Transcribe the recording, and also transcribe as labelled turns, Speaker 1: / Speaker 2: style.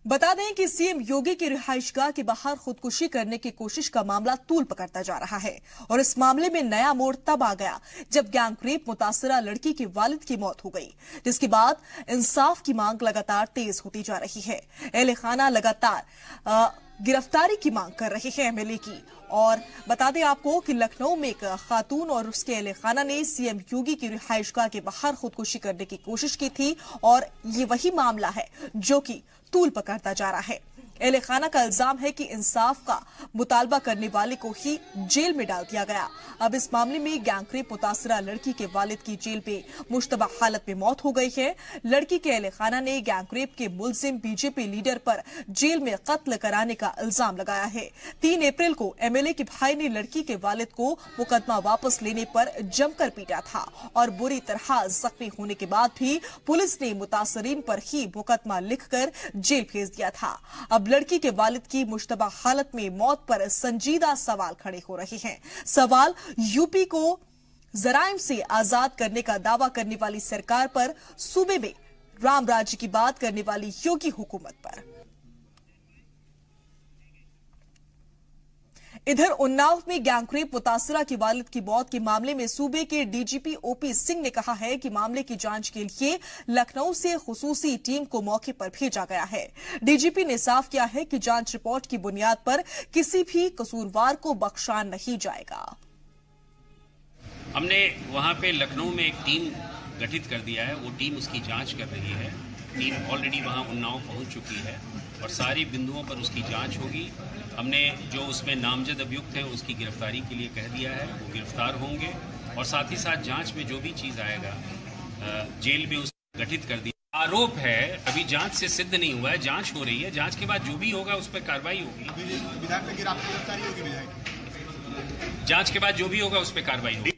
Speaker 1: बता दें कि सीएम योगी की रिहाइशगाह के बाहर खुदकुशी करने की कोशिश का मामला तूल पकड़ता जा रहा है और इस मामले में नया मोड़ तब आ गया जब गैंगरेप मुतासरा लड़की के वालिद की मौत हो गई, जिसके बाद इंसाफ की मांग लगातार तेज होती जा रही है। अहले खाना लगातार गिरफ्तारी की मांग कर रहे हैं एमएलए की। और बता दें आपको कि लखनऊ में एक खातून और उसके अहले खाना ने सीएम योगी की रिहाइशगाह के बाहर खुदकुशी करने की कोशिश की थी और ये वही मामला है जो कि तूल पकड़ता जा रहा है। अहले खाना का इल्जाम है कि इंसाफ का मुतालबा करने वाले को ही जेल में डाल दिया गया। अब इस मामले में गैंगरेप मुतासरा लड़की के वालिद की जेल में मुश्तबा हालत में मौत हो गई है। लड़की के अहले खाना ने गैंगरेप के मुलजिम बीजेपी लीडर पर जेल में कत्ल कराने का इल्जाम लगाया है। 3 अप्रैल को एमएलए के भाई ने लड़की के वालिद को मुकदमा वापस लेने पर जमकर पीटा था और बुरी तरह जख्मी होने के बाद भी पुलिस ने मुतासरीन पर ही मुकदमा लिखकर जेल भेज दिया था। अब लड़की के वालिद की मुश्तबा हालत में मौत पर संजीदा सवाल खड़े हो रहे हैं। सवाल यूपी को जराइम से आजाद करने का दावा करने वाली सरकार पर, सूबे में राम राज्य की बात करने वाली योगी हुकूमत पर। इधर उन्नाव में गैंगरेप मुतासरा की वालिद की मौत के मामले में सूबे के डीजीपी ओपी सिंह ने कहा है कि मामले की जांच के लिए लखनऊ से खुसूसी टीम को मौके पर भेजा गया है। डीजीपी ने साफ किया है कि जांच रिपोर्ट की बुनियाद पर किसी भी कसूरवार को बख्शा नहीं जाएगा।
Speaker 2: हमने वहां पे लखनऊ में एक टीम गठित कर दिया है, वो टीम उसकी जांच कर रही है। टीम ऑलरेडी वहां उन्नाव पहुंच चुकी है और सारी बिंदुओं पर उसकी जांच होगी। हमने जो उसमें नामजद अभियुक्त है उसकी गिरफ्तारी के लिए कह दिया है, वो गिरफ्तार होंगे और साथ ही साथ जांच में जो भी चीज आएगा जेल में उस गठित कर दिया। आरोप है, अभी जांच से सिद्ध नहीं हुआ है, जांच हो रही है। जांच के बाद जो भी होगा उस पर कार्रवाई होगी।
Speaker 3: विधायक पे गिरफ्तारी होगी।
Speaker 2: जांच के बाद जो भी होगा उस पर कार्रवाई होगी।